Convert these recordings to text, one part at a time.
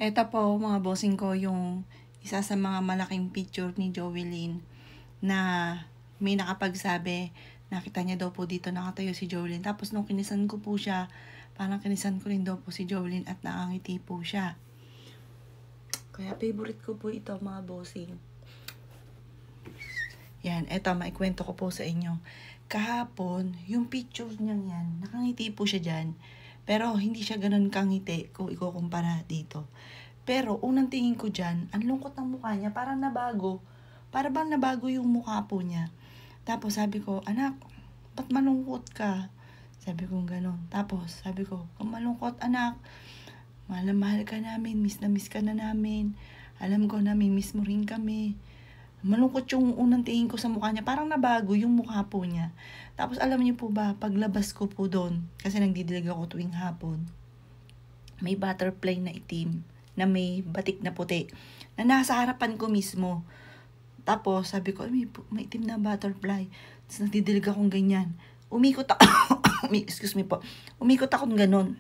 Eto po mga bossing ko yung isa sa mga malaking picture ni Jovelyn na may nakapagsabi, nakita niya daw po dito nakatayo si Jovelyn. Tapos nung kinisan ko po siya, parang kinisan ko rin daw po si Jovelyn at nakangiti po siya. Kaya favorite ko po ito mga bossing. Yan, eto maikwento ko po sa inyo. Kahapon, yung picture niya yan, nakangiti po siya dyan. Pero hindi siya ganun kangiti kung ikukumpara dito. Pero unang tingin ko dyan, ang lungkot ng mukha niya, parang nabago. Para bang nabago yung mukha po niya. Tapos sabi ko, anak, ba't malungkot ka? Sabi ko gano'n. Tapos sabi ko, kung malungkot anak, mahal na mahal ka namin, miss na miss ka na namin. Alam ko na miss mo rin kami. Malungkot yung unang tingin ko sa mukha niya. Parang nabago yung mukha po niya. Tapos alam niyo po ba, paglabas ko po doon, kasi nagdidilig ako tuwing hapon, may butterfly na itim, na may batik na puti, na nasa harapan ko mismo. Tapos sabi ko, may itim na butterfly. Tapos nagdidilig akong ganyan. Umikot ako, excuse me po, umikot akong ganon.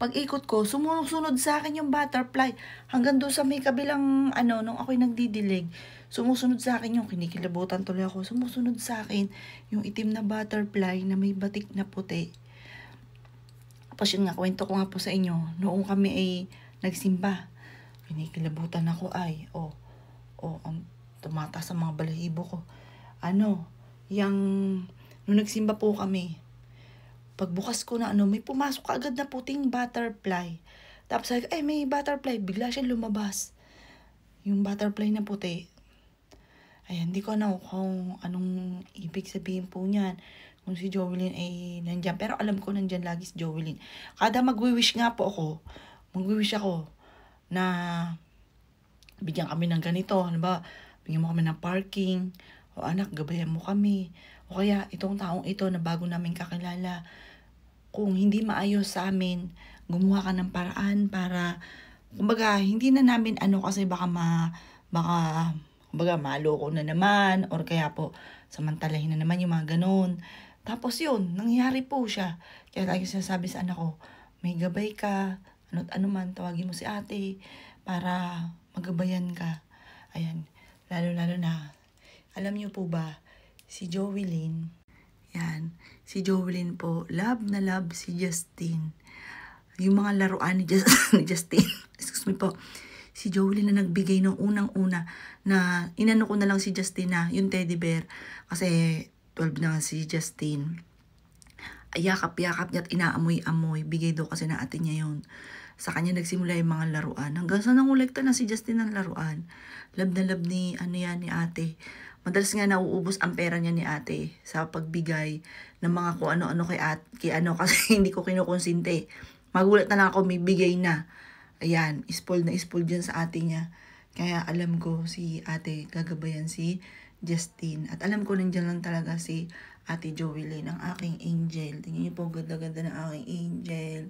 Pag ikot ko, sumusunod sa akin yung butterfly. Hanggang doon sa may kabilang, nung ako'y nagdidilig, sumusunod sa akin yung kinikilabutan tuloy ako. Sumusunod sa akin yung itim na butterfly na may batik na puti. Tapos yun nga, kwento ko nga po sa inyo. Noong kami ay nagsimba, kinikilabutan ako ay, ang tumata sa mga balahibo ko. Nung nagsimba po kami, pagbukas ko na may pumasok agad na puting butterfly. Tapos sabi ko, may butterfly. Bigla siya lumabas. Yung butterfly na puti. Ayan, hindi ko alam kung anong ibig sabihin po niyan. Kung si Jovelyn ay nandyan. Pero alam ko nandyan lagi si Jovelyn. Kada magwi-wish nga po ako, magwi-wish ako na bigyan kami ng ganito. Ano ba? Bigyan mo kami ng parking. O anak, gabayan mo kami. O kaya itong taong ito na bago namin kakilala, kung hindi maayos sa amin, gumawa ka ng paraan para, kumbaga, hindi na namin kasi baka maloko na naman, or kaya po, samantalahin na naman yung mga ganun. Tapos yun, nangyari po siya. Kaya lagi sinasabi sa anak ko, may gabay ka, ano man, tawagin mo si ate, para magabayan ka. Ayan, lalo na, alam niyo po ba, si Jovelyn, yan, si Jovelyn po, love na love si Justin. Yung mga laruan ni Justin, excuse me po, si Jovelyn na nagbigay ng unang-una na inano ko na lang si Justin na yung teddy bear. Kasi 12 na si Justin. Yakap-yakap niya at inaamoy-amoy. Bigay daw kasi na ate niya yun. Sa kanya nagsimula yung mga laruan. Hanggang sa nangulekta na si Justin ng laruan. Love na love ni ate. Madalas nga nauubos ang pera niya ni ate sa pagbigay ng mga kung ano-ano kay kasi hindi ko kinukonsinte. Magulat na lang ako, may bigay na. Ayan, spoiled na spoiled dyan sa ate niya. Kaya alam ko si ate gagabayan si Justin. At alam ko nandiyan lang talaga si ate Jovelyn, ang aking angel. Tingnan niyo po, ganda-ganda ng aking angel.